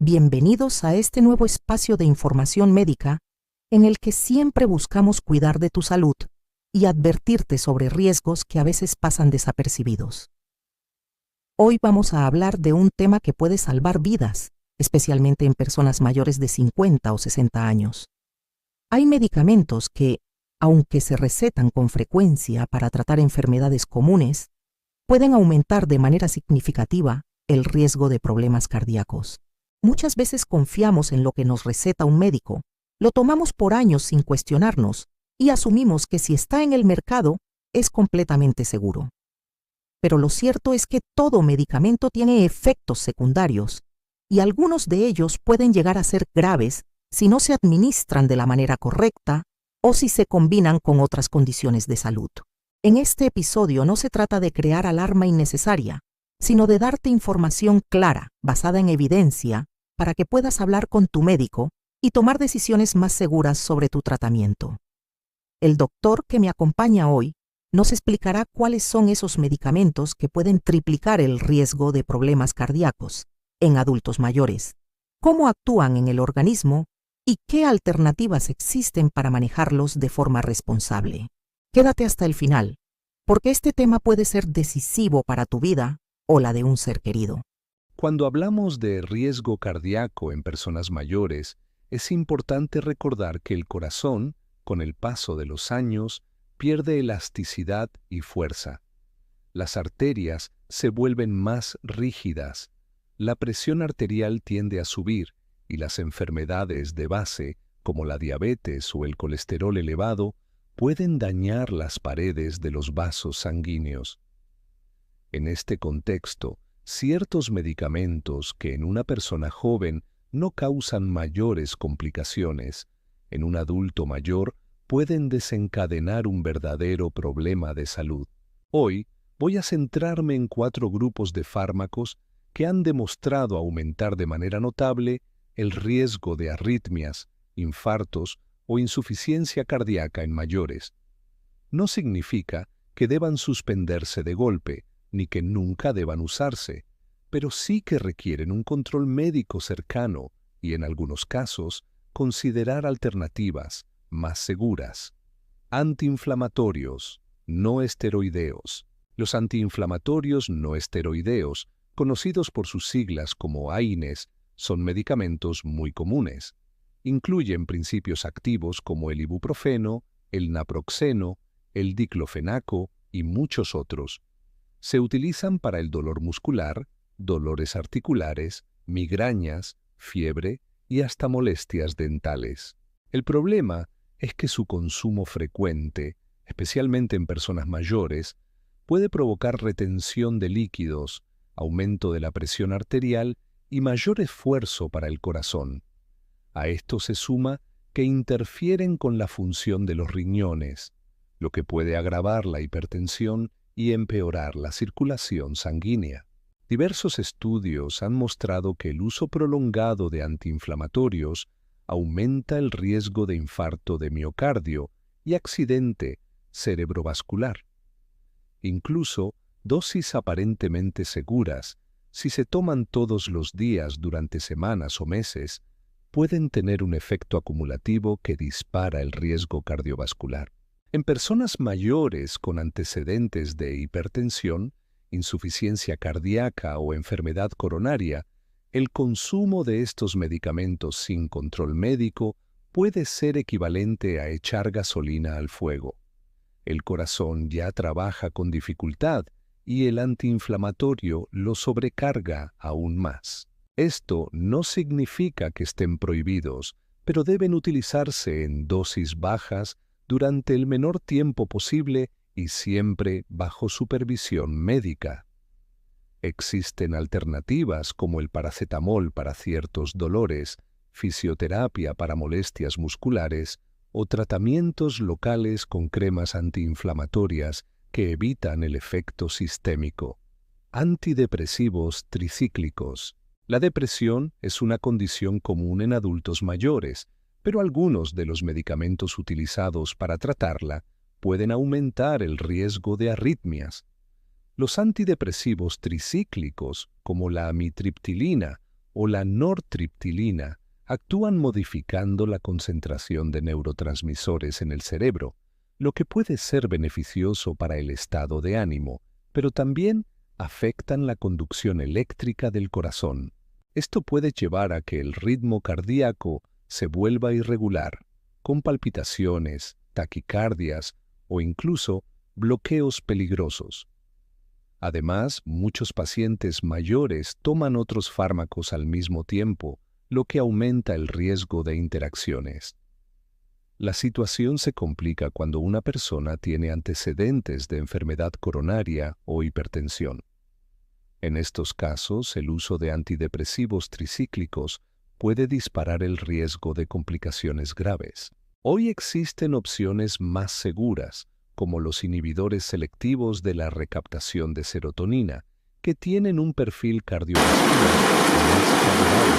Bienvenidos a este nuevo espacio de información médica en el que siempre buscamos cuidar de tu salud y advertirte sobre riesgos que a veces pasan desapercibidos. Hoy vamos a hablar de un tema que puede salvar vidas, especialmente en personas mayores de 50 o 60 años. Hay medicamentos que, aunque se recetan con frecuencia para tratar enfermedades comunes, pueden aumentar de manera significativa el riesgo de problemas cardíacos. Muchas veces confiamos en lo que nos receta un médico, lo tomamos por años sin cuestionarnos y asumimos que si está en el mercado es completamente seguro. Pero lo cierto es que todo medicamento tiene efectos secundarios y algunos de ellos pueden llegar a ser graves si no se administran de la manera correcta o si se combinan con otras condiciones de salud. En este episodio no se trata de crear alarma innecesaria, sino de darte información clara, basada en evidencia, para que puedas hablar con tu médico y tomar decisiones más seguras sobre tu tratamiento. El doctor que me acompaña hoy nos explicará cuáles son esos medicamentos que pueden triplicar el riesgo de problemas cardíacos en adultos mayores, cómo actúan en el organismo y qué alternativas existen para manejarlos de forma responsable. Quédate hasta el final, porque este tema puede ser decisivo para tu vida o la de un ser querido. Cuando hablamos de riesgo cardíaco en personas mayores, es importante recordar que el corazón, con el paso de los años, pierde elasticidad y fuerza. Las arterias se vuelven más rígidas, la presión arterial tiende a subir y las enfermedades de base, como la diabetes o el colesterol elevado, pueden dañar las paredes de los vasos sanguíneos. En este contexto, ciertos medicamentos que en una persona joven no causan mayores complicaciones, en un adulto mayor pueden desencadenar un verdadero problema de salud. Hoy voy a centrarme en 4 grupos de fármacos que han demostrado aumentar de manera notable el riesgo de arritmias, infartos o insuficiencia cardíaca en mayores. No significa que deban suspenderse de golpe, ni que nunca deban usarse, pero sí que requieren un control médico cercano y, en algunos casos, considerar alternativas más seguras. Antiinflamatorios no esteroideos. Los antiinflamatorios no esteroideos, conocidos por sus siglas como AINES, son medicamentos muy comunes. Incluyen principios activos como el ibuprofeno, el naproxeno, el diclofenaco y muchos otros. Se utilizan para el dolor muscular, dolores articulares, migrañas, fiebre y hasta molestias dentales. El problema es que su consumo frecuente, especialmente en personas mayores, puede provocar retención de líquidos, aumento de la presión arterial y mayor esfuerzo para el corazón. A esto se suma que interfieren con la función de los riñones, lo que puede agravar la hipertensión y empeorar la circulación sanguínea. Diversos estudios han mostrado que el uso prolongado de antiinflamatorios aumenta el riesgo de infarto de miocardio y accidente cerebrovascular. Incluso dosis aparentemente seguras, si se toman todos los días durante semanas o meses, pueden tener un efecto acumulativo que dispara el riesgo cardiovascular. En personas mayores con antecedentes de hipertensión, insuficiencia cardíaca o enfermedad coronaria, el consumo de estos medicamentos sin control médico puede ser equivalente a echar gasolina al fuego. El corazón ya trabaja con dificultad y el antiinflamatorio lo sobrecarga aún más. Esto no significa que estén prohibidos, pero deben utilizarse en dosis bajas durante el menor tiempo posible y siempre bajo supervisión médica. Existen alternativas como el paracetamol para ciertos dolores, fisioterapia para molestias musculares o tratamientos locales con cremas antiinflamatorias que evitan el efecto sistémico. Antidepresivos tricíclicos. La depresión es una condición común en adultos mayores, pero algunos de los medicamentos utilizados para tratarla pueden aumentar el riesgo de arritmias. Los antidepresivos tricíclicos, como la amitriptilina o la nortriptilina actúan modificando la concentración de neurotransmisores en el cerebro, lo que puede ser beneficioso para el estado de ánimo, pero también afectan la conducción eléctrica del corazón. Esto puede llevar a que el ritmo cardíaco se vuelva irregular, con palpitaciones, taquicardias o incluso bloqueos peligrosos. Además, muchos pacientes mayores toman otros fármacos al mismo tiempo, lo que aumenta el riesgo de interacciones. La situación se complica cuando una persona tiene antecedentes de enfermedad coronaria o hipertensión. En estos casos, el uso de antidepresivos tricíclicos puede disparar el riesgo de complicaciones graves. Hoy existen opciones más seguras, como los inhibidores selectivos de la recaptación de serotonina, que tienen un perfil cardiovascular más favorable.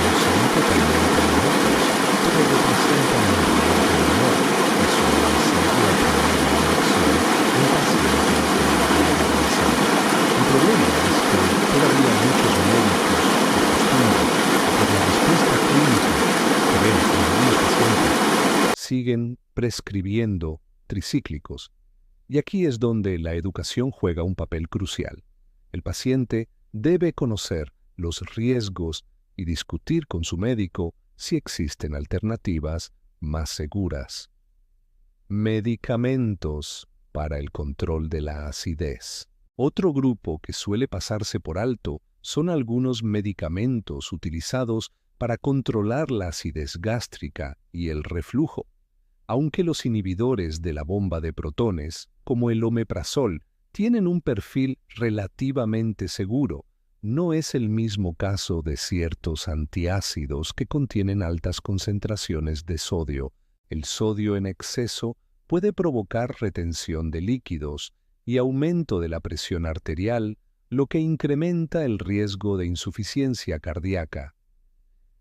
No son totalmente inocuos, pero representan un riesgo menor y suelen ser la primera opción en pacientes de enfermedad avanzada. El problema es que todavía muchos médicos acostumbran, por la respuesta clínica que ven en algunos pacientes, siguen prescribiendo tricíclicos. Y aquí es donde la educación juega un papel crucial. El paciente debe conocer los riesgos y discutir con su médico si existen alternativas más seguras. Medicamentos para el control de la acidez. Otro grupo que suele pasarse por alto son algunos medicamentos utilizados para controlar la acidez gástrica y el reflujo. Aunque los inhibidores de la bomba de protones, como el omeprazol, tienen un perfil relativamente seguro, no es el mismo caso de ciertos antiácidos que contienen altas concentraciones de sodio. El sodio en exceso puede provocar retención de líquidos y aumento de la presión arterial, lo que incrementa el riesgo de insuficiencia cardíaca.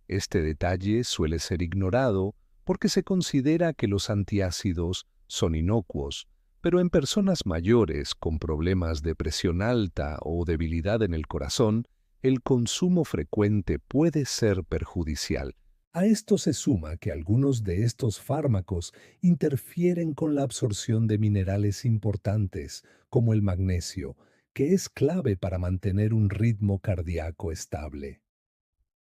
Este detalle suele ser ignorado porque se considera que los antiácidos son inocuos, pero en personas mayores con problemas de presión alta o debilidad en el corazón, el consumo frecuente puede ser perjudicial. A esto se suma que algunos de estos fármacos interfieren con la absorción de minerales importantes, como el magnesio, que es clave para mantener un ritmo cardíaco estable.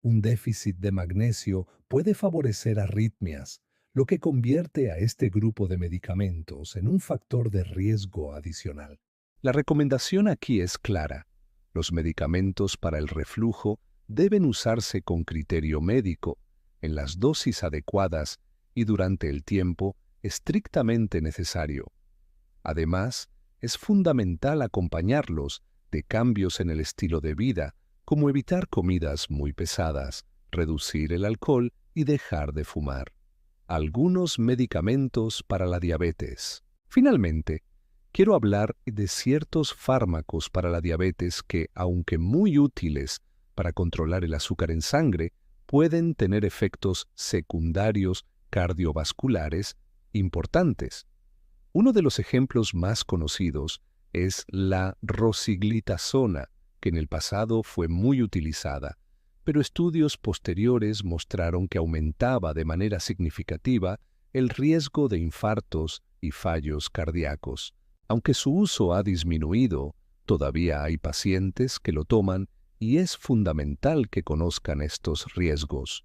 Un déficit de magnesio puede favorecer arritmias, lo que convierte a este grupo de medicamentos en un factor de riesgo adicional. La recomendación aquí es clara. Los medicamentos para el reflujo deben usarse con criterio médico, en las dosis adecuadas y durante el tiempo estrictamente necesario. Además, es fundamental acompañarlos de cambios en el estilo de vida, como evitar comidas muy pesadas, reducir el alcohol y dejar de fumar. Algunos medicamentos para la diabetes. Finalmente, quiero hablar de ciertos fármacos para la diabetes que, aunque muy útiles para controlar el azúcar en sangre, pueden tener efectos secundarios cardiovasculares importantes. Uno de los ejemplos más conocidos es la rosiglitazona, que en el pasado fue muy utilizada, pero estudios posteriores mostraron que aumentaba de manera significativa el riesgo de infartos y fallos cardíacos. Aunque su uso ha disminuido, todavía hay pacientes que lo toman y es fundamental que conozcan estos riesgos.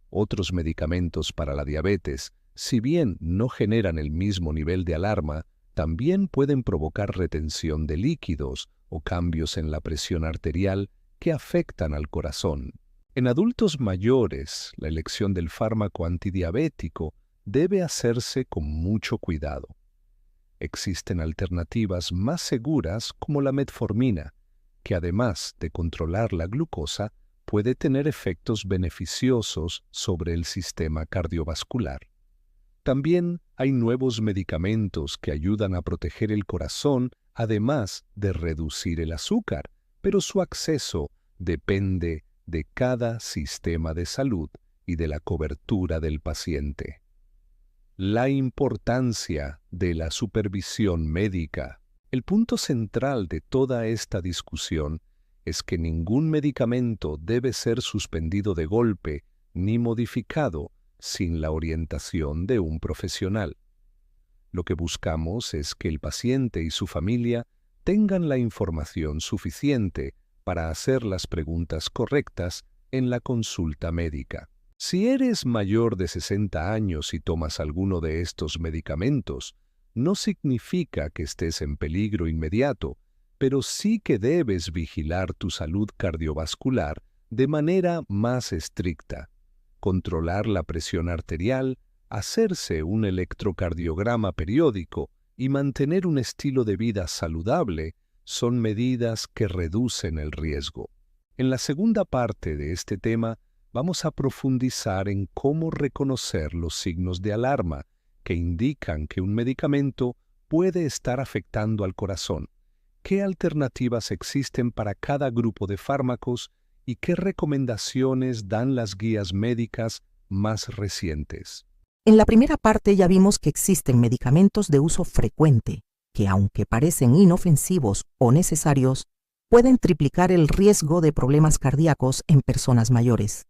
Otros medicamentos para la diabetes, si bien no generan el mismo nivel de alarma, también pueden provocar retención de líquidos o cambios en la presión arterial que afectan al corazón. En adultos mayores, la elección del fármaco antidiabético debe hacerse con mucho cuidado. Existen alternativas más seguras como la metformina, que además de controlar la glucosa, puede tener efectos beneficiosos sobre el sistema cardiovascular. También hay nuevos medicamentos que ayudan a proteger el corazón, además de reducir el azúcar, pero su acceso depende de cada sistema de salud y de la cobertura del paciente. La importancia de la supervisión médica. El punto central de toda esta discusión es que ningún medicamento debe ser suspendido de golpe ni modificado sin la orientación de un profesional. Lo que buscamos es que el paciente y su familia tengan la información suficiente para hacer las preguntas correctas en la consulta médica. Si eres mayor de 60 años y tomas alguno de estos medicamentos, no significa que estés en peligro inmediato, pero sí que debes vigilar tu salud cardiovascular de manera más estricta, controlar la presión arterial, hacerse un electrocardiograma periódico y mantener un estilo de vida saludable son medidas que reducen el riesgo. En la segunda parte de este tema, vamos a profundizar en cómo reconocer los signos de alarma que indican que un medicamento puede estar afectando al corazón, qué alternativas existen para cada grupo de fármacos y qué recomendaciones dan las guías médicas más recientes. En la primera parte ya vimos que existen medicamentos de uso frecuente, que aunque parecen inofensivos o necesarios, pueden triplicar el riesgo de problemas cardíacos en personas mayores.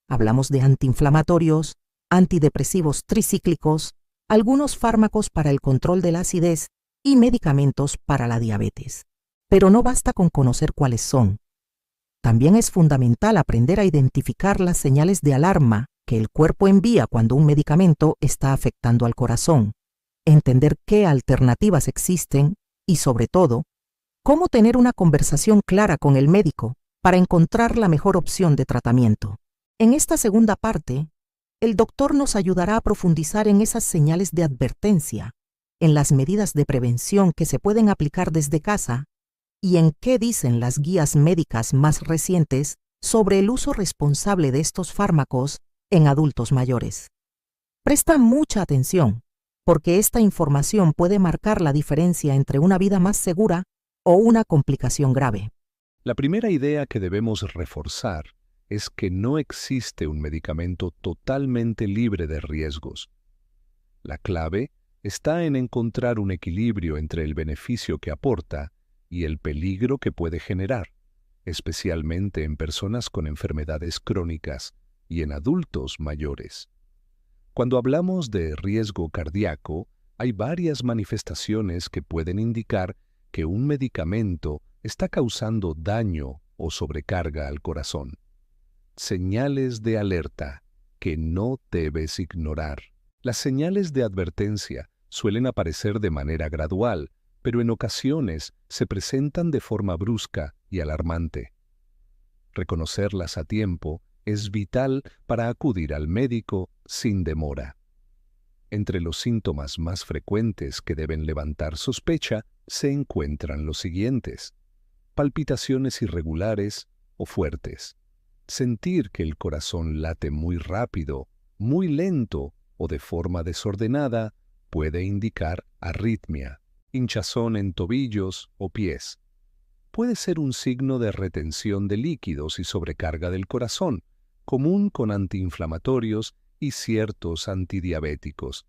Hablamos de antiinflamatorios, antidepresivos tricíclicos, algunos fármacos para el control de la acidez y medicamentos para la diabetes. Pero no basta con conocer cuáles son. También es fundamental aprender a identificar las señales de alarma que el cuerpo envía cuando un medicamento está afectando al corazón, entender qué alternativas existen y, sobre todo, cómo tener una conversación clara con el médico para encontrar la mejor opción de tratamiento. En esta segunda parte, el doctor nos ayudará a profundizar en esas señales de advertencia, en las medidas de prevención que se pueden aplicar desde casa y en qué dicen las guías médicas más recientes sobre el uso responsable de estos fármacos en adultos mayores. Presta mucha atención, porque esta información puede marcar la diferencia entre una vida más segura o una complicación grave. La primera idea que debemos reforzar es que no existe un medicamento totalmente libre de riesgos. La clave está en encontrar un equilibrio entre el beneficio que aporta y el peligro que puede generar, especialmente en personas con enfermedades crónicas y en adultos mayores. Cuando hablamos de riesgo cardíaco, hay varias manifestaciones que pueden indicar que un medicamento está causando daño o sobrecarga al corazón. Señales de alerta que no debes ignorar. Las señales de advertencia suelen aparecer de manera gradual, pero en ocasiones se presentan de forma brusca y alarmante. Reconocerlas a tiempo es vital para acudir al médico sin demora. Entre los síntomas más frecuentes que deben levantar sospecha se encuentran los siguientes: palpitaciones irregulares o fuertes, sentir que el corazón late muy rápido, muy lento o de forma desordenada puede indicar arritmia, hinchazón en tobillos o pies. Puede ser un signo de retención de líquidos y sobrecarga del corazón, común con antiinflamatorios y ciertos antidiabéticos.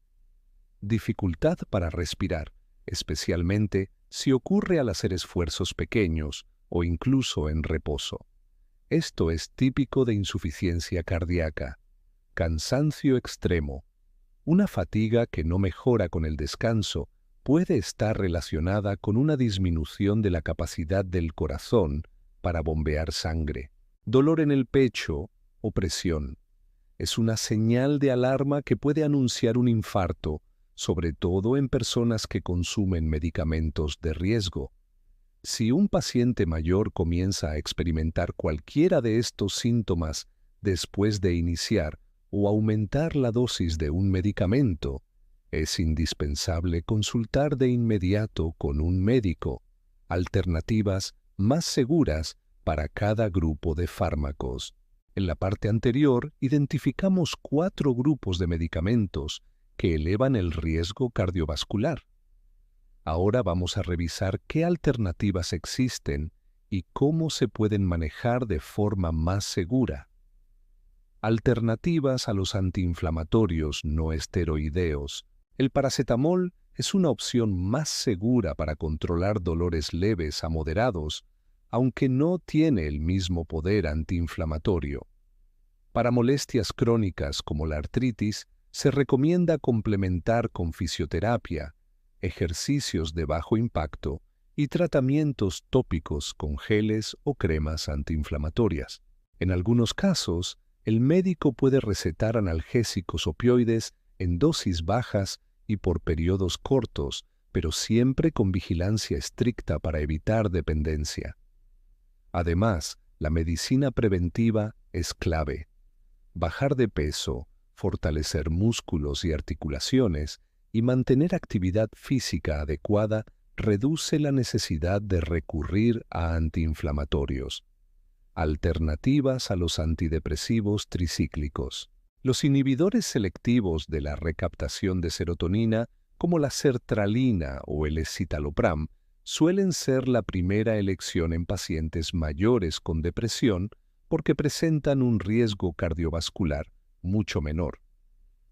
Dificultad para respirar, especialmente si ocurre al hacer esfuerzos pequeños o incluso en reposo. Esto es típico de insuficiencia cardíaca. Cansancio extremo. Una fatiga que no mejora con el descanso puede estar relacionada con una disminución de la capacidad del corazón para bombear sangre. Dolor en el pecho o presión. Es una señal de alarma que puede anunciar un infarto, sobre todo en personas que consumen medicamentos de riesgo. Si un paciente mayor comienza a experimentar cualquiera de estos síntomas después de iniciar o aumentar la dosis de un medicamento, es indispensable consultar de inmediato con un médico alternativas más seguras para cada grupo de fármacos. En la parte anterior identificamos 4 grupos de medicamentos que elevan el riesgo cardiovascular. Ahora vamos a revisar qué alternativas existen y cómo se pueden manejar de forma más segura. Alternativas a los antiinflamatorios no esteroideos. El paracetamol es una opción más segura para controlar dolores leves a moderados, aunque no tiene el mismo poder antiinflamatorio. Para molestias crónicas como la artritis, se recomienda complementar con fisioterapia, ejercicios de bajo impacto y tratamientos tópicos con geles o cremas antiinflamatorias. En algunos casos, el médico puede recetar analgésicos opioides en dosis bajas y por periodos cortos, pero siempre con vigilancia estricta para evitar dependencia. Además, la medicina preventiva es clave. Bajar de peso, fortalecer músculos y articulaciones y mantener actividad física adecuada reduce la necesidad de recurrir a antiinflamatorios. Alternativas a los antidepresivos tricíclicos. Los inhibidores selectivos de la recaptación de serotonina, como la sertralina o el escitalopram, suelen ser la primera elección en pacientes mayores con depresión porque presentan un riesgo cardiovascular mucho menor.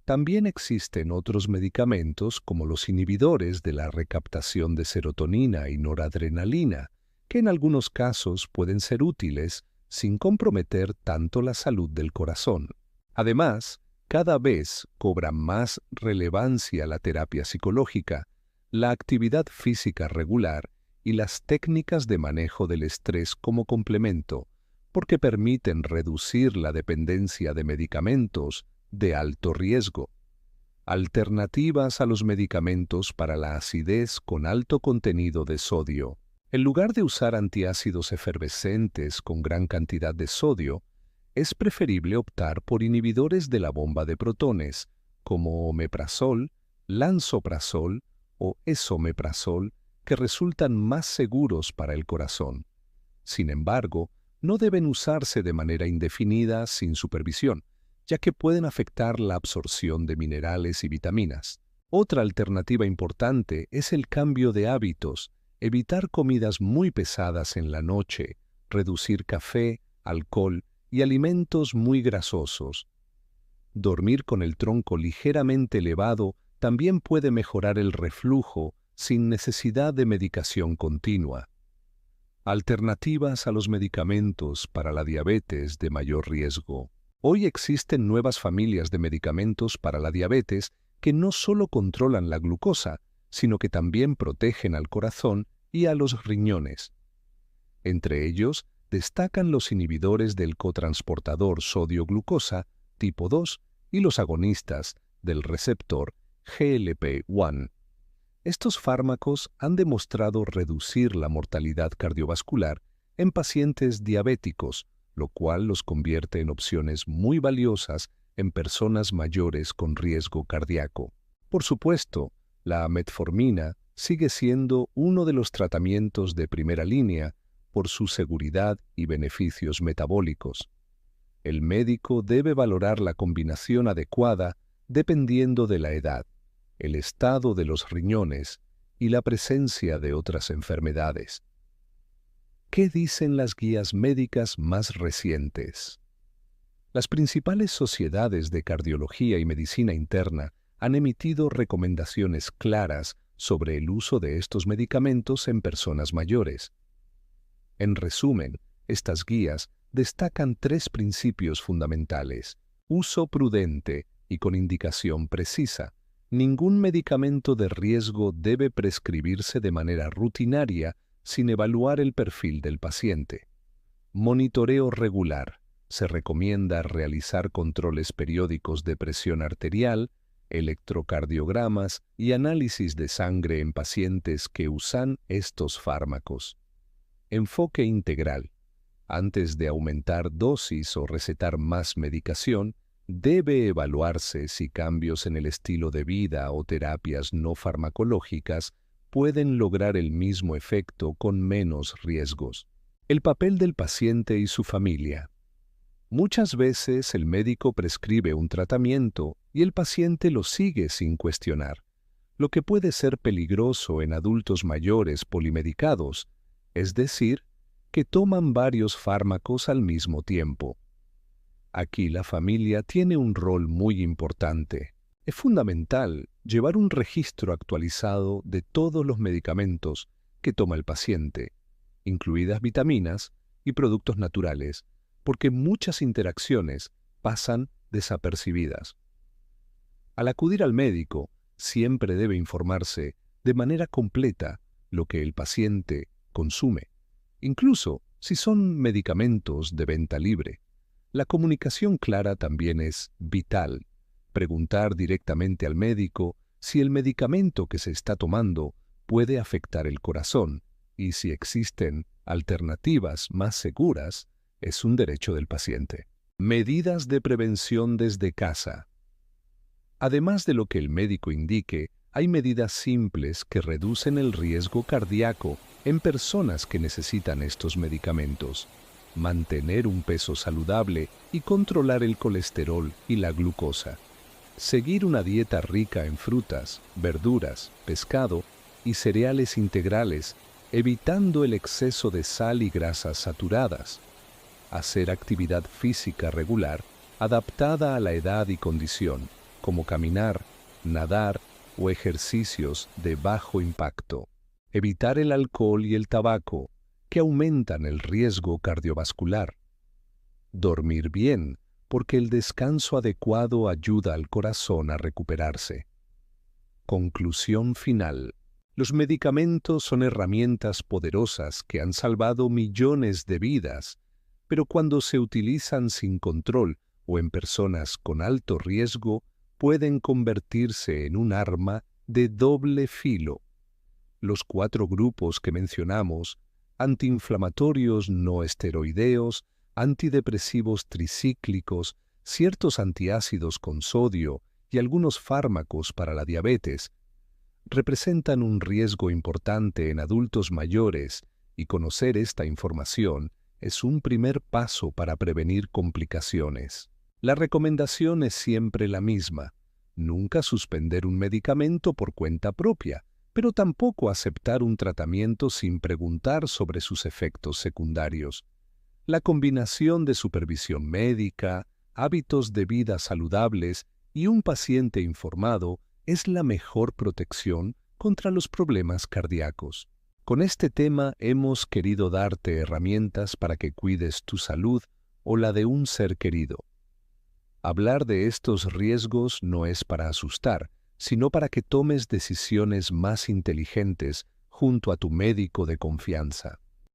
También existen otros medicamentos como los inhibidores de la recaptación de serotonina y noradrenalina, que en algunos casos pueden ser útiles sin comprometer tanto la salud del corazón. Además, cada vez cobra más relevancia la terapia psicológica, la actividad física regular y las técnicas de manejo del estrés como complemento, porque permiten reducir la dependencia de medicamentos de alto riesgo. Alternativas a los medicamentos para la acidez con alto contenido de sodio. En lugar de usar antiácidos efervescentes con gran cantidad de sodio, es preferible optar por inhibidores de la bomba de protones, como omeprazol, lansoprazol o esomeprazol, que resultan más seguros para el corazón. Sin embargo, no deben usarse de manera indefinida sin supervisión, ya que pueden afectar la absorción de minerales y vitaminas. Otra alternativa importante es el cambio de hábitos, evitar comidas muy pesadas en la noche, reducir café, alcohol y alimentos muy grasosos. Dormir con el tronco ligeramente elevado también puede mejorar el reflujo sin necesidad de medicación continua. Alternativas a los medicamentos para la diabetes de mayor riesgo. Hoy existen nuevas familias de medicamentos para la diabetes que no solo controlan la glucosa, sino que también protegen al corazón y a los riñones. Entre ellos, destacan los inhibidores del cotransportador sodio-glucosa tipo 2 y los agonistas del receptor GLP-1. Estos fármacos han demostrado reducir la mortalidad cardiovascular en pacientes diabéticos, lo cual los convierte en opciones muy valiosas en personas mayores con riesgo cardíaco. Por supuesto, la metformina sigue siendo uno de los tratamientos de primera línea por su seguridad y beneficios metabólicos. El médico debe valorar la combinación adecuada dependiendo de la edad, el estado de los riñones y la presencia de otras enfermedades. ¿Qué dicen las guías médicas más recientes? Las principales sociedades de cardiología y medicina interna han emitido recomendaciones claras sobre el uso de estos medicamentos en personas mayores. En resumen, estas guías destacan 3 principios fundamentales: uso prudente y con indicación precisa. Ningún medicamento de riesgo debe prescribirse de manera rutinaria sin evaluar el perfil del paciente. Monitoreo regular. Se recomienda realizar controles periódicos de presión arterial, electrocardiogramas y análisis de sangre en pacientes que usan estos fármacos. Enfoque integral. Antes de aumentar dosis o recetar más medicación, debe evaluarse si cambios en el estilo de vida o terapias no farmacológicas pueden lograr el mismo efecto con menos riesgos. El papel del paciente y su familia. Muchas veces el médico prescribe un tratamiento y el paciente lo sigue sin cuestionar, lo que puede ser peligroso en adultos mayores polimedicados, es decir, que toman varios fármacos al mismo tiempo. Aquí la familia tiene un rol muy importante. Es fundamental llevar un registro actualizado de todos los medicamentos que toma el paciente, incluidas vitaminas y productos naturales, porque muchas interacciones pasan desapercibidas. Al acudir al médico, siempre debe informarse de manera completa lo que el paciente consume, incluso si son medicamentos de venta libre. La comunicación clara también es vital. Preguntar directamente al médico si el medicamento que se está tomando puede afectar el corazón y si existen alternativas más seguras es un derecho del paciente. Medidas de prevención desde casa. Además de lo que el médico indique, hay medidas simples que reducen el riesgo cardíaco en personas que necesitan estos medicamentos. Mantener un peso saludable y controlar el colesterol y la glucosa. Seguir una dieta rica en frutas, verduras, pescado y cereales integrales, evitando el exceso de sal y grasas saturadas. Hacer actividad física regular adaptada a la edad y condición, como caminar, nadar o ejercicios de bajo impacto. Evitar el alcohol y el tabaco, que aumentan el riesgo cardiovascular. Dormir bien, porque el descanso adecuado ayuda al corazón a recuperarse. Conclusión final. Los medicamentos son herramientas poderosas que han salvado millones de vidas, pero cuando se utilizan sin control o en personas con alto riesgo, pueden convertirse en un arma de doble filo. Los 4 grupos que mencionamos, antiinflamatorios no esteroideos, antidepresivos tricíclicos, ciertos antiácidos con sodio y algunos fármacos para la diabetes, representan un riesgo importante en adultos mayores y conocer esta información es un primer paso para prevenir complicaciones. La recomendación es siempre la misma: nunca suspender un medicamento por cuenta propia, pero tampoco aceptar un tratamiento sin preguntar sobre sus efectos secundarios. La combinación de supervisión médica, hábitos de vida saludables y un paciente informado es la mejor protección contra los problemas cardíacos. Con este tema hemos querido darte herramientas para que cuides tu salud o la de un ser querido. Hablar de estos riesgos no es para asustar, sino para que tomes decisiones más inteligentes junto a tu médico de confianza.